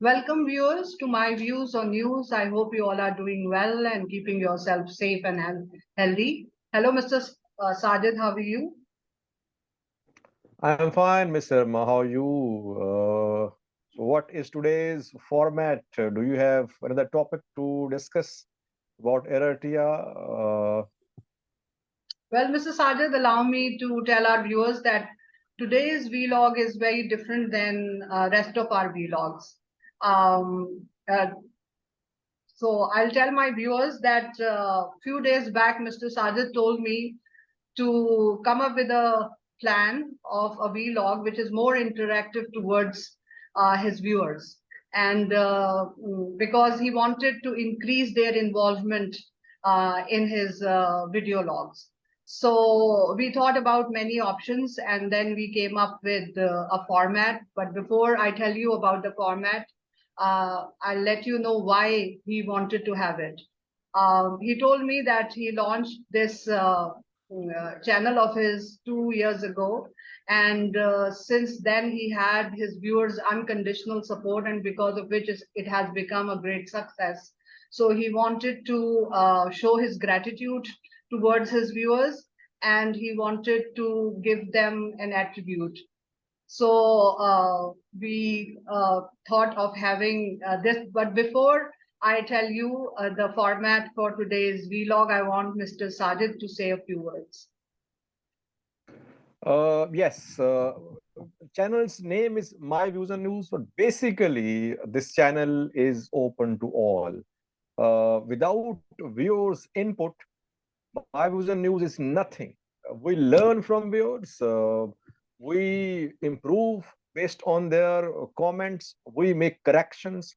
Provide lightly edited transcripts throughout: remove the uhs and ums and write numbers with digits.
Welcome viewers to my views on news. I hope you all are doing well and keeping yourself safe and healthy. Hello, Mr. Sajid, how are you? I'm fine, Mr. Ma. How are you? So what is today's format? Do you have another topic to discuss about Eritrea? Well, Mr. Sajid, allow me to tell our viewers that today's vlog is very different than rest of our vlogs. Um, uh, so I'll tell my viewers that few days back, Mr. Sajid told me to come up with a plan of a vlog which is more interactive towards his viewers. And because he wanted to increase their involvement in his video logs. So we thought about many options and then we came up with a format. But before I tell you about the format, I'll let you know why he wanted to have it. He told me that he launched this channel of his 2 years ago, and since then he had his viewers unconditional support, and because of which it has become a great success. So he wanted to show his gratitude towards his viewers, and he wanted to give them an attribute. So we thought of having this, but before I tell you the format for today's vlog, I want Mr. Sajid to say a few words. Yes, channel's name is My Views on News, but basically this channel is open to all. Without viewers' input, My Views on News is nothing. We learn from viewers. We improve based on their comments. We make corrections.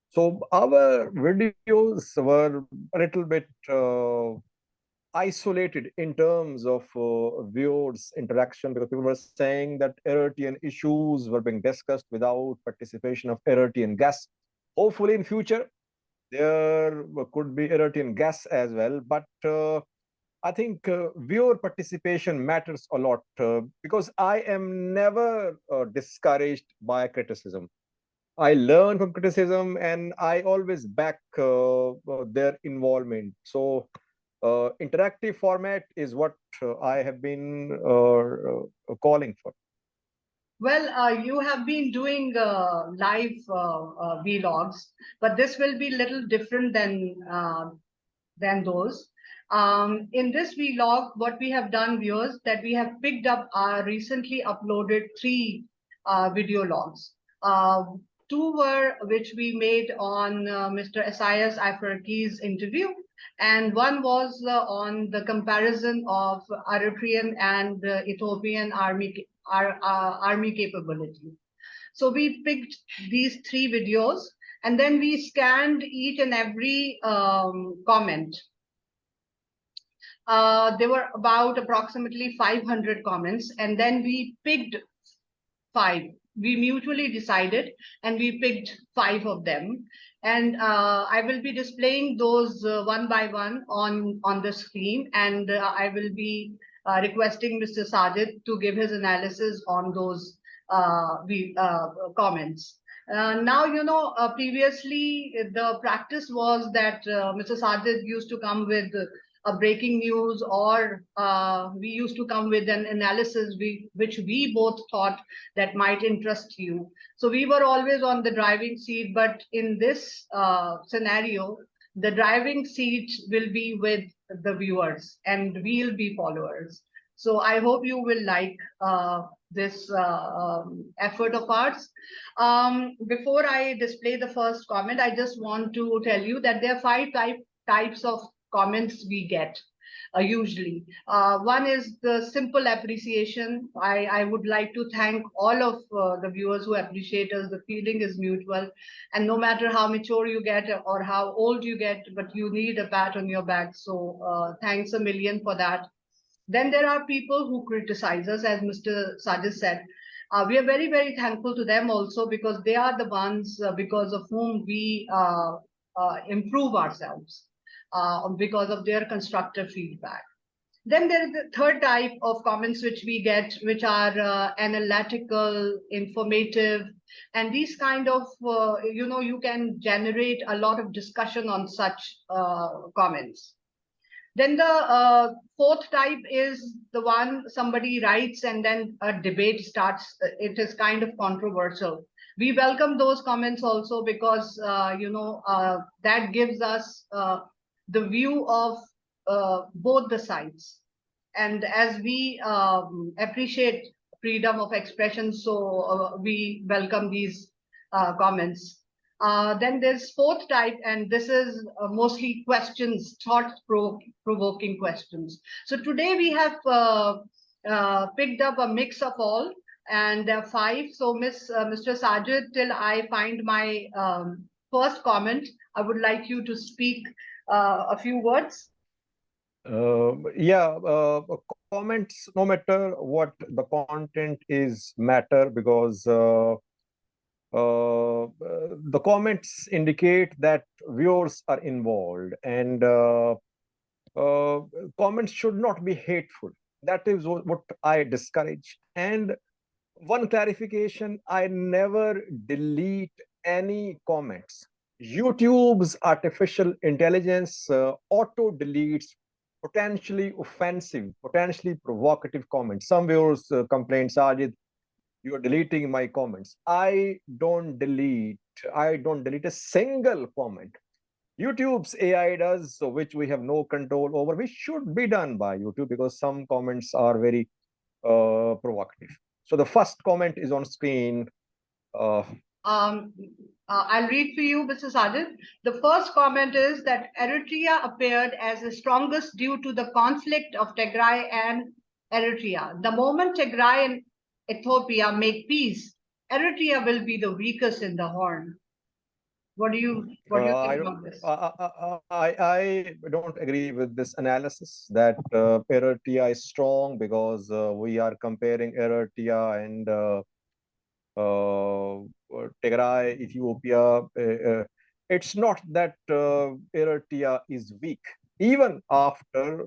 So our videos were a little bit isolated in terms of viewers' interaction, because people were saying that Eritrean issues were being discussed without participation of Eritrean guests. Hopefully, in future there could be Eritrean guests as well, but I think viewer participation matters a lot, because I am never discouraged by criticism. I learn from criticism and I always back their involvement. So, interactive format is what I have been calling for. Well, you have been doing live vlogs, but this will be a little different than those. In this vlog, what we have done, viewers, that we have picked up our recently uploaded three video logs. Two were which we made on Mr. Isaias Afwerki's interview, and one was on the comparison of Eritrean and Ethiopian army capability. So we picked these three videos, and then we scanned each and every comment. There were about approximately 500 comments, and then we picked five. We mutually decided, and we picked five of them. And I will be displaying those one by one on the screen, and I will be requesting Mr. Sajid to give his analysis on those comments. Now, previously the practice was that Mr. Sajid used to come with a breaking news, or we used to come with an analysis which we both thought that might interest you. So we were always on the driving seat, but in this scenario, the driving seat will be with the viewers and we'll be followers. So I hope you will like this effort of ours. Before I display the first comment, I just want to tell you that there are five types of comments we get usually. One is the simple appreciation. I would like to thank all of the viewers who appreciate us. The feeling is mutual, and no matter how mature you get or how old you get, but you need a pat on your back. So thanks a million for that. Then there are people who criticize us, as Mr. Sajid said. We are very, very thankful to them also, because they are the ones because of whom we improve ourselves, because of their constructive feedback. Then there is the third type of comments which we get, which are analytical, informative, and these kind of, you can generate a lot of discussion on such comments. Then the fourth type is the one somebody writes and then a debate starts. It is kind of controversial. We welcome those comments also because, that gives us the view of both the sides. And as we appreciate freedom of expression, so we welcome these comments. Then there's fourth type, and this is mostly questions, thought-provoking questions. So today we have picked up a mix of all, and there are 5. So Mr. Sajid, till I find my first comment, I would like you to speak a few words. Comments, no matter what the content is, matter because the comments indicate that viewers are involved, and comments should not be hateful. That is what I discourage. And one clarification, I never delete any comments. YouTube's artificial intelligence auto deletes potentially offensive, potentially provocative comments. Some viewers complain, Sajid, you are deleting my comments. I don't delete a single comment. YouTube's AI does, so which we have no control over, which should be done by YouTube because some comments are very provocative. So the first comment is on screen. I'll read for you, Mr. Sajid. The first comment is that Eritrea appeared as the strongest due to the conflict of Tigray and Eritrea. The moment Tigray and Ethiopia make peace, Eritrea will be the weakest in the Horn. What do you think about this? I don't agree with this analysis that Eritrea is strong because we are comparing Eritrea and Tigray, Ethiopia. It's not that Eritrea is weak. Even after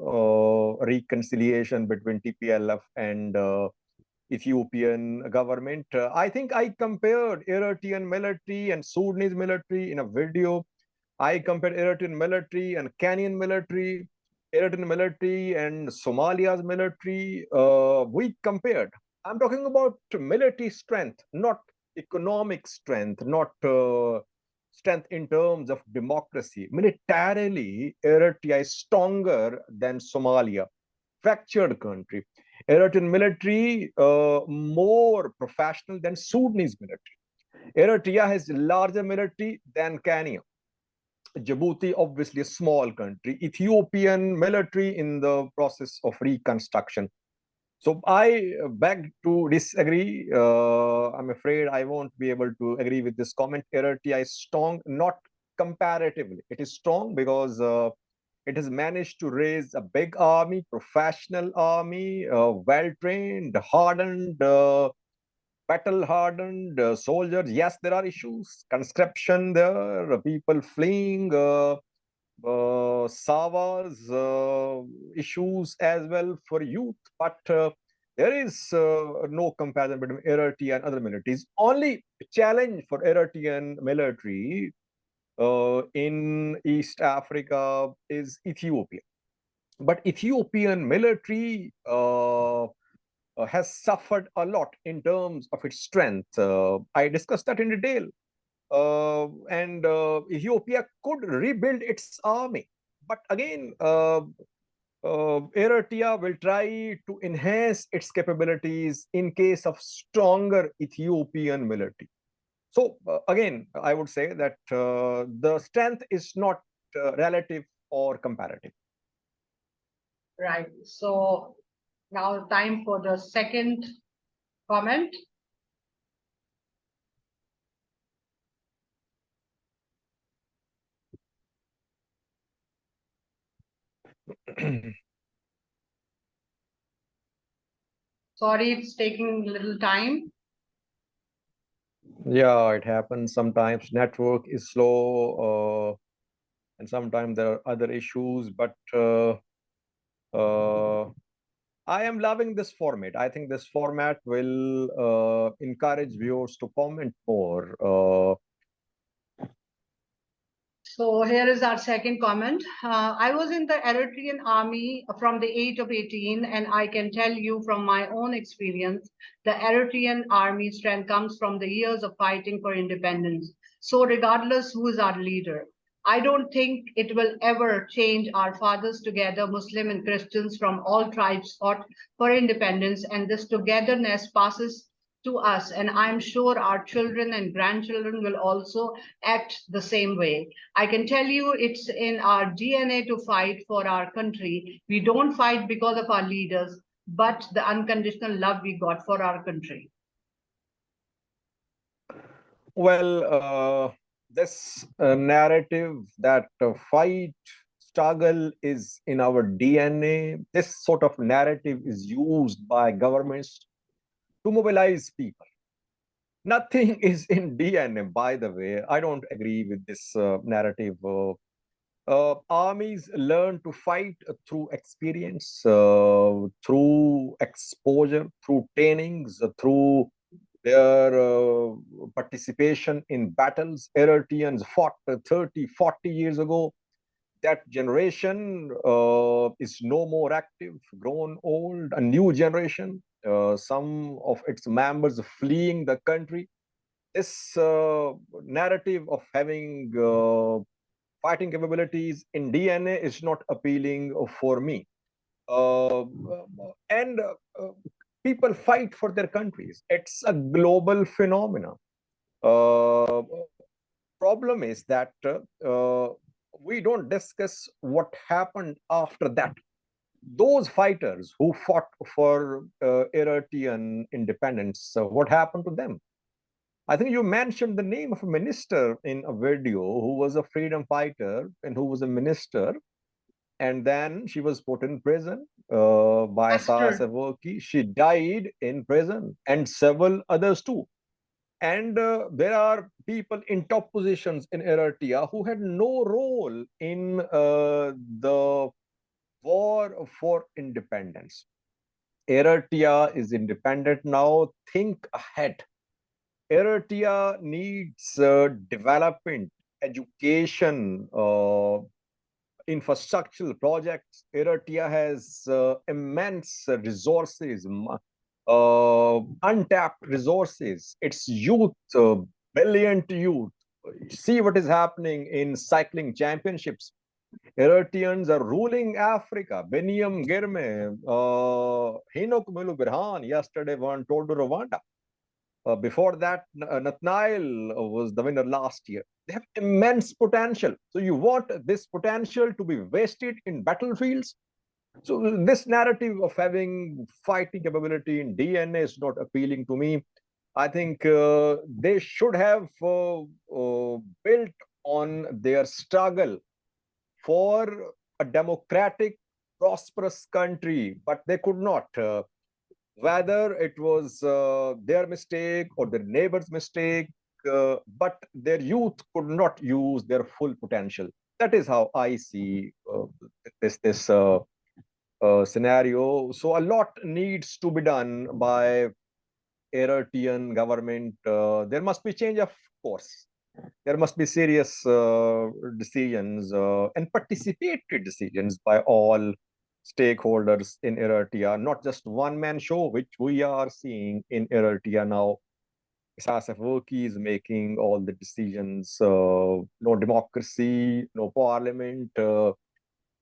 reconciliation between TPLF and Ethiopian government, I think I compared Eritrean military and Sudanese military in a video. I compared Eritrean military and Kenyan military, Eritrean military and Somalia's military. We compared. I'm talking about military strength, not economic strength, not strength in terms of democracy. Militarily, Eritrea is stronger than Somalia, fractured country. Eritrean military more professional than Sudanese military. Eritrea has larger military than Kenya. Djibouti, obviously a small country. Ethiopian military in the process of reconstruction. So I beg to disagree. I'm afraid I won't be able to agree with this comment. Eritrea is strong, not comparatively. It is strong because it has managed to raise a big army, professional army, well-trained, hardened, battle-hardened soldiers. Yes, there are issues, conscription there, people fleeing, Savas issues as well for youth, but there is no comparison between Eritrea and other militaries. Only challenge for Eritrean military in East Africa is Ethiopia. But Ethiopian military has suffered a lot in terms of its strength. I discussed that in detail. And Ethiopia could rebuild its army. But again, Eritrea will try to enhance its capabilities in case of stronger Ethiopian military. So again, I would say that the strength is not relative or comparative. Right. So now time for the second comment. Sorry, it's taking a little time. Yeah, it happens sometimes. Network is slow, and sometimes there are other issues. But I am loving this format. I think this format will encourage viewers to comment more. So here is our second comment. I was in the Eritrean army from the age of 18, and I can tell you from my own experience, the Eritrean army strength comes from the years of fighting for independence. So regardless who is our leader, I don't think it will ever change. Our fathers together, Muslim and Christians from all tribes, fought for independence, and this togetherness passes to us, and I'm sure our children and grandchildren will also act the same way. I can tell you it's in our DNA to fight for our country. We don't fight because of our leaders, but the unconditional love we got for our country. Well, this narrative that fight, struggle is in our DNA, this sort of narrative is used by governments to mobilize people. Nothing is in DNA, by the way. I don't agree with this narrative. Armies learn to fight through experience, through exposure, through trainings, through their participation in battles. Eritreans fought 30, 40 years ago. That generation is no more active, grown old, a new generation, some of its members fleeing the country. This narrative of having fighting capabilities in DNA is not appealing for me. And people fight for their countries. It's a global phenomenon. Problem is that we don't discuss what happened after that. Those fighters who fought for Eritrean independence, what happened to them? I think you mentioned the name of a minister in a video who was a freedom fighter and who was a minister. And then she was put in prison by Isaias. She died in prison, and several others too. And there are people in top positions in Eritrea who had no role in the war for independence. Eritrea is independent now. Think ahead. Eritrea needs development, education, infrastructural projects. Eritrea has immense resources, untapped resources. Its youth, brilliant youth. See what is happening in cycling championships. Eritreans are ruling Africa. Beniam Girme, Hinok Mulu Birhan yesterday won Tour de Rwanda. Before that, Nathaniel was the winner last year. They have immense potential. So you want this potential to be wasted in battlefields? So this narrative of having fighting capability in DNA is not appealing to me. I think they should have built on their struggle for a democratic, prosperous country, but they could not. Whether it was their mistake or their neighbor's mistake, but their youth could not use their full potential. That is how I see this scenario. So a lot needs to be done by Eritrean government. There must be change of course. There must be serious decisions and participatory decisions by all stakeholders in Eritrea, not just one-man show, which we are seeing in Eritrea now. Isaias Afwerki is making all the decisions. No democracy, no parliament,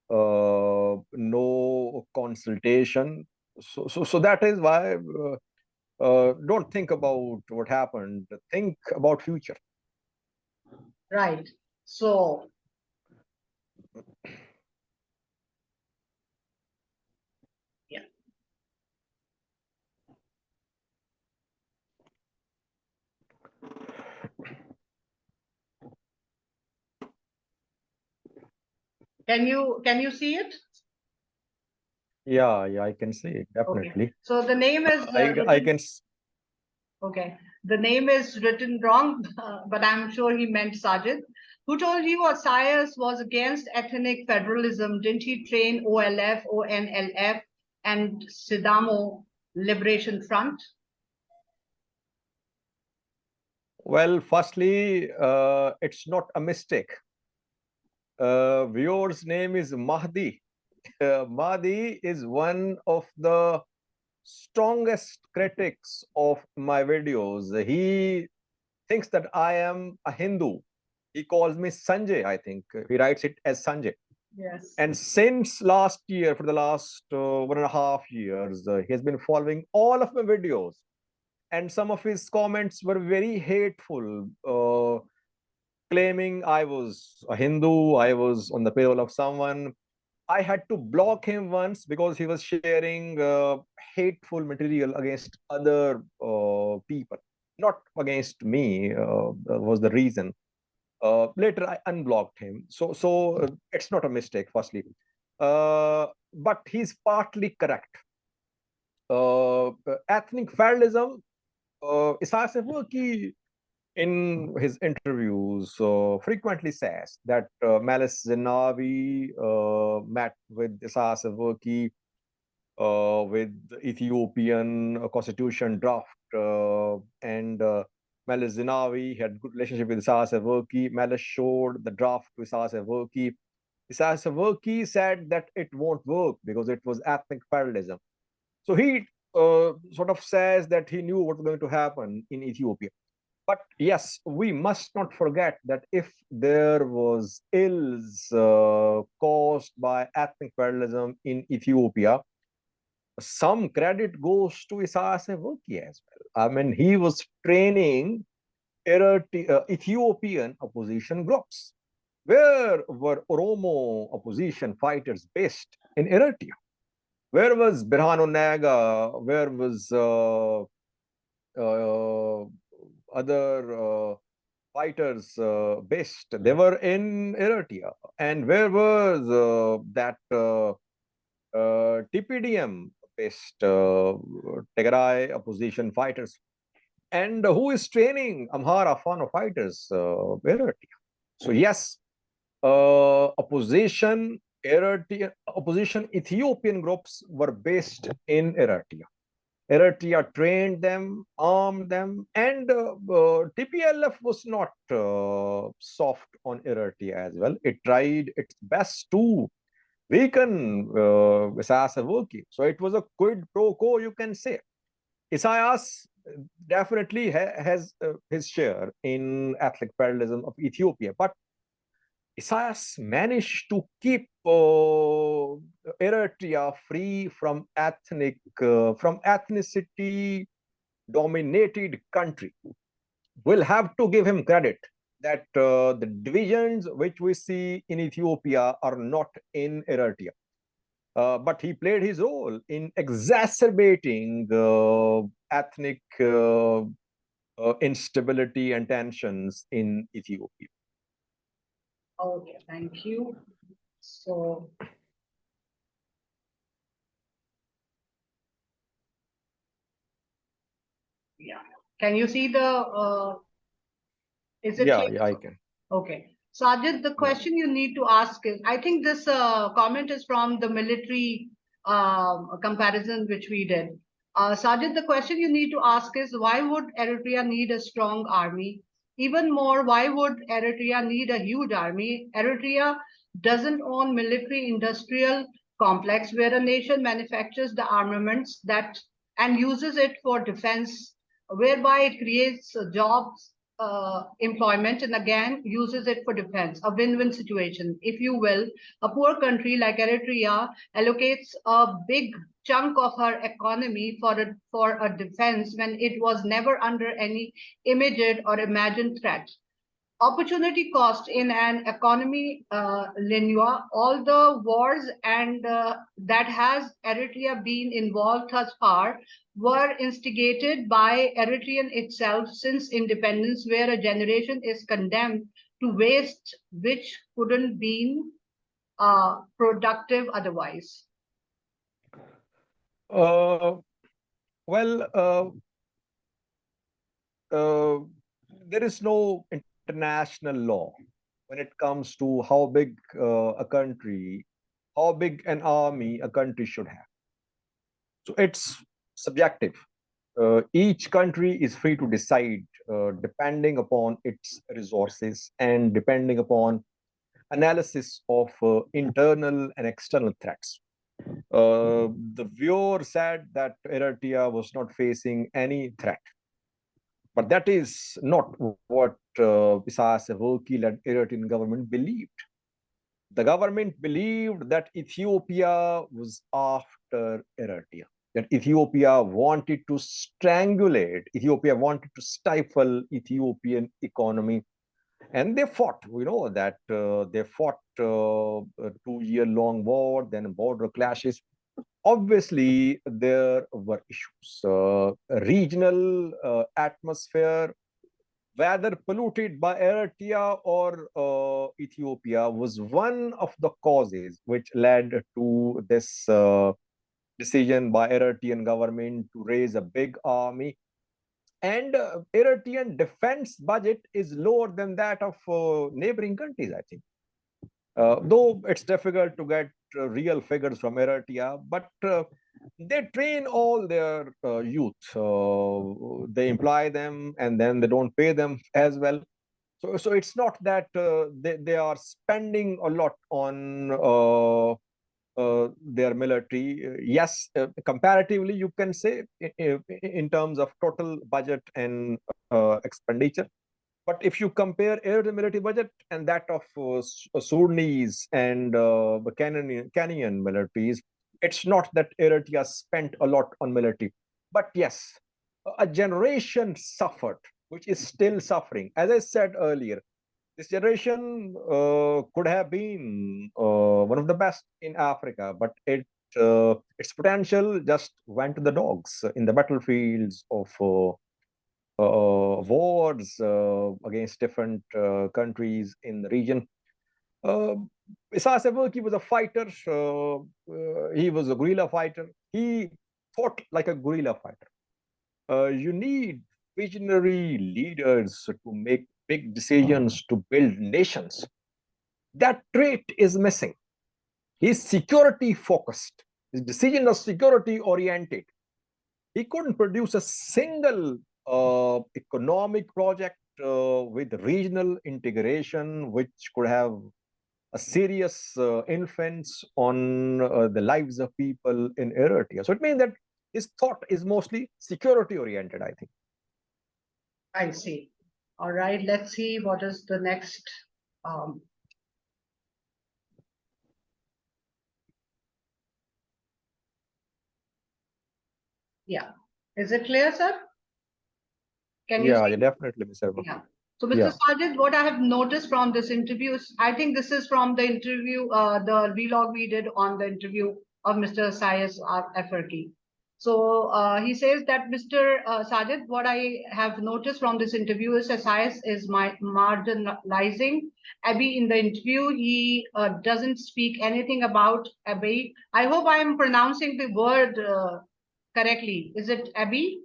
no consultation. So that is why don't think about what happened. Think about future. Right. So yeah. Can you see it? Yeah, I can see it, definitely. Okay. So the name is I can. Okay, the name is written wrong, but I'm sure he meant Sajid. Who told you Isaias was against ethnic federalism? Didn't he train OLF, ONLF, and Sidamo Liberation Front? Well, firstly, it's not a mistake. Viewer's name is Mahdi. Mahdi is one of the strongest critics of my videos. He thinks that I am a Hindu. He calls me Sanjay, I think. He writes it as Sanjay. Yes. And since last year, for the last 1.5 years, he has been following all of my videos. And some of his comments were very hateful, claiming I was a Hindu, I was on the payroll of someone. I had to block him once because he was sharing hateful material against other people, not against me, was the reason. Later, I unblocked him. So it's not a mistake, firstly. But he's partly correct. Ethnic federalism, Isaias Afwerki in his interviews frequently says that Meles Zenawi met with Isaias Afwerki with the Ethiopian constitution draft, and Meles Zenawi had good relationship with Isaias Afwerki. Meles showed the draft to Isaias Afwerki. Isaias Afwerki said that it won't work because it was ethnic federalism. So he sort of says that he knew what was going to happen in Ethiopia. But yes, we must not forget that if there was ills caused by ethnic federalism in Ethiopia, some credit goes to Isaias Afwerki as well. I mean, he was training Ethiopian opposition groups. Where were Oromo opposition fighters based? In Eritrea. Where was Birhanu Naga? Where was other fighters based? They were in Eritrea. And where was that TPDM based Tigray opposition fighters? And who is training Amhara Fano fighters? Eritrea. So yes, opposition Ethiopian groups were based in Eritrea. Eritrea trained them, armed them, and TPLF was not soft on Eritrea as well. It tried its best to weaken Isaias Afwerki. So it was a quid pro quo, you can say. Isaias definitely has his share in ethnic federalism of Ethiopia, but Isaias managed to keep Eritrea free from ethnicity dominated country. We'll have to give him credit that the divisions which we see in Ethiopia are not in Eritrea. But he played his role in exacerbating ethnic instability and tensions in Ethiopia. Okay, thank you. So, yeah. Can you see the, is it clear? Yeah, I can. Okay. Sajid, the question you need to ask is, I think this comment is from the military comparison which we did. Sajid, the question you need to ask is, why would Eritrea need a strong army? Even more, why would Eritrea need a huge army? Eritrea doesn't own military industrial complex where a nation manufactures the armaments that and uses it for defense, whereby it creates jobs, employment, and again uses it for defense, a win-win situation. If you will, a poor country like Eritrea allocates a big chunk of her economy for a defense when it was never under any immediate or imagined threat. Opportunity cost in an economy, Linua, all the wars and that has Eritrea been involved thus far were instigated by Eritrean itself since independence, where a generation is condemned to waste which couldn't be productive otherwise. Well, there is no international law when it comes to how big how big an army a country should have. So it's subjective. Each country is free to decide depending upon its resources and depending upon analysis of internal and external threats. The viewer said that Eritrea was not facing any threat. But that is not what Isaias led Eritrean government believed. The government believed that Ethiopia was after Eritrea, that Ethiopia wanted to strangulate, Ethiopia wanted to stifle Ethiopian economy. And they fought, we know that they fought a 2-year-long war, then border clashes. Obviously, there were issues. Regional atmosphere, whether polluted by Eritrea or Ethiopia, was one of the causes which led to this decision by Eritrean government to raise a big army. And Eritrean defense budget is lower than that of neighboring countries, I think. Though it's difficult to get real figures from Eritrea, but they train all their youth. They employ them and then they don't pay them as well. So it's not that they are spending a lot on their military. Yes, comparatively, you can say in terms of total budget and expenditure. But if you compare Eritrean military budget and that of Sudanese and Kenyan militaries, it's not that Eritrea spent a lot on military. But yes, a generation suffered, which is still suffering. As I said earlier, this generation could have been one of the best in Africa, but its potential just went to the dogs in the battlefields of wars against different countries in the region. Isaias Afwerki was a fighter. He was a guerrilla fighter. He fought like a guerrilla fighter. You need visionary leaders to make big decisions to build nations. That trait is missing. He's security focused. His decisions are security oriented. He couldn't produce a single economic project with regional integration, which could have a serious influence on the lives of people in Eritrea. So it means that his thought is mostly security oriented, I think. I see. All right, let's see what is the next. Yeah, is it clear, sir? Can you see? Yeah, definitely, Mr. Yeah. So, Mr. Sajid, what I have noticed from this interview is, I think this is from the interview, the vlog we did on the interview of Mr. Isaias Afwerki. So he says that Mr. Sajid, what I have noticed from this interview is Isaias is marginalizing Abiy in the interview. He doesn't speak anything about Abiy. I hope I am pronouncing the word correctly. Is it Abiy?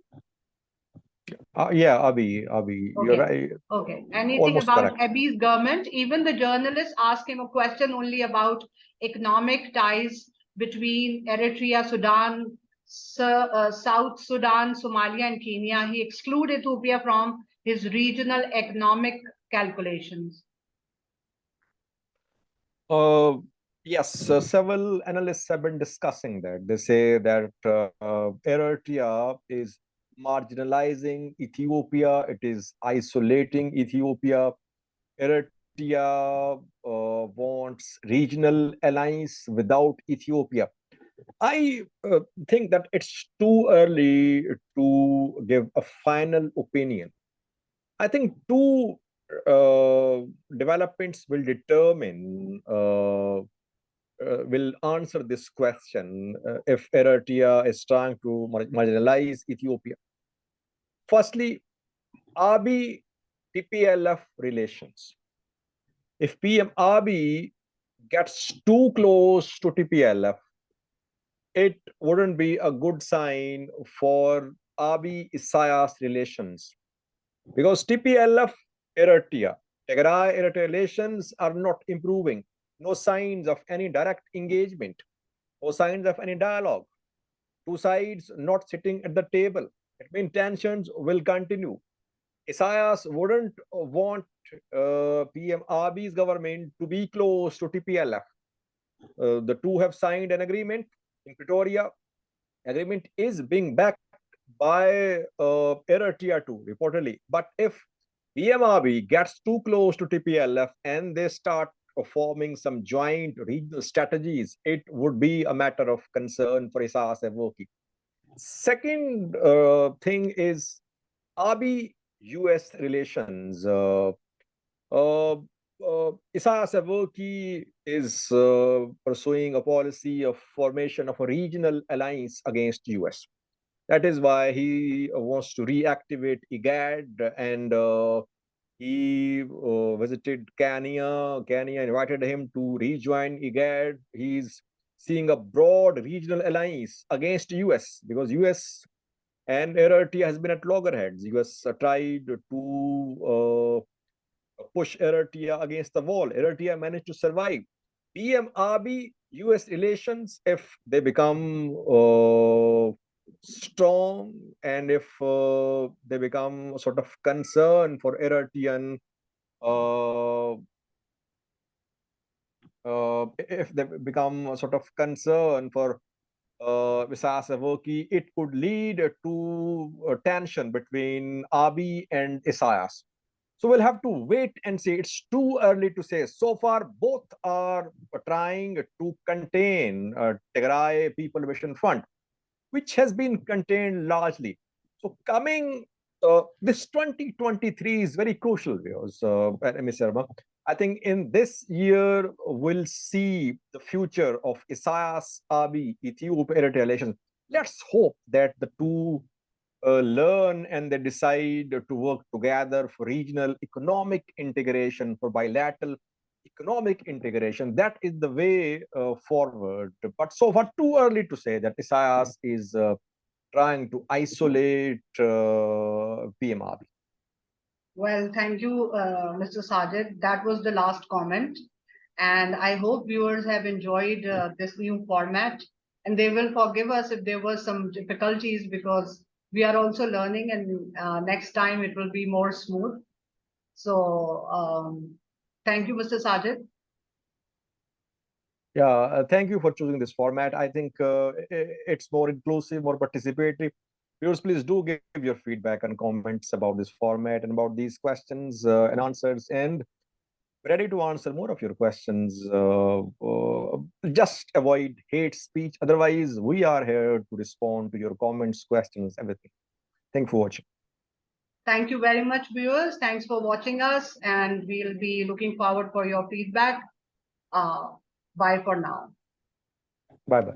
Yeah, Abiy, Okay. you're right. Okay. Anything Almost about correct. Abiy's government? Even the journalist asked him a question only about economic ties between Eritrea, Sudan, South Sudan, Somalia, and Kenya. He excluded Ethiopia from his regional economic calculations. Yes, several analysts have been discussing that. They say that Eritrea is marginalizing Ethiopia, it is isolating Ethiopia. Eritrea wants regional alliance without Ethiopia. I think that it's too early to give a final opinion. I think two developments will determine will answer this question if Eritrea is trying to marginalize Ethiopia. Firstly, Abiy TPLF relations. If PM Abiy gets too close to TPLF, it wouldn't be a good sign for Abiy Isaias relations, because TPLF Eritrea Tigray-Eritrea relations are not improving. No signs of any direct engagement. No signs of any dialogue. Two sides not sitting at the table. It means tensions will continue. Isaias wouldn't want PM Abiy's government to be close to TPLF. The two have signed an agreement in Pretoria. Agreement is being backed by Eritrea too, reportedly. But if PM Abiy gets too close to TPLF and they start forming some joint regional strategies, it would be a matter of concern for Isaias Afwerki. Second thing is Abiy-US relations. Isaias Afwerki is pursuing a policy of formation of a regional alliance against US. That is why he wants to reactivate IGAD, and he visited Kenya. Kenya invited him to rejoin IGAD. He's seeing a broad regional alliance against US because US and Eritrea has been at loggerheads. US tried to push Eritrea against the wall. Eritrea managed to survive. PM Abiy US relations, if they become strong and if they become a sort of concern for Eritrean, if they become a sort of concern for Isaias Afwerki, it could lead to a tension between Abiy and Isaias. So we'll have to wait and see. It's too early to say. So far, both are trying to contain Tigray People Liberation Front, which has been contained largely. So coming, this 2023 is very crucial, viewers, Ms. Sharma. I think in this year, we'll see the future of Isaias Abiy, Ethiopia-Eritrea relations. Let's hope that the two learn and they decide to work together for regional economic integration, for bilateral economic integration. That is the way forward. But so far, too early to say that Isaias is trying to isolate PM Abiy. Well, thank you, Mr. Sajid. That was the last comment. And I hope viewers have enjoyed this new format. And they will forgive us if there were some difficulties because we are also learning, and next time it will be more smooth. So thank you, Mr. Sajid. Yeah, thank you for choosing this format. I think it's more inclusive, more participatory. Viewers, please do give your feedback and comments about this format and about these questions and answers, and ready to answer more of your questions. Just avoid hate speech. Otherwise, we are here to respond to your comments, questions, everything. Thank you for watching. Thank you very much, viewers. Thanks for watching us, and we'll be looking forward for your feedback. Bye for now. Bye-bye.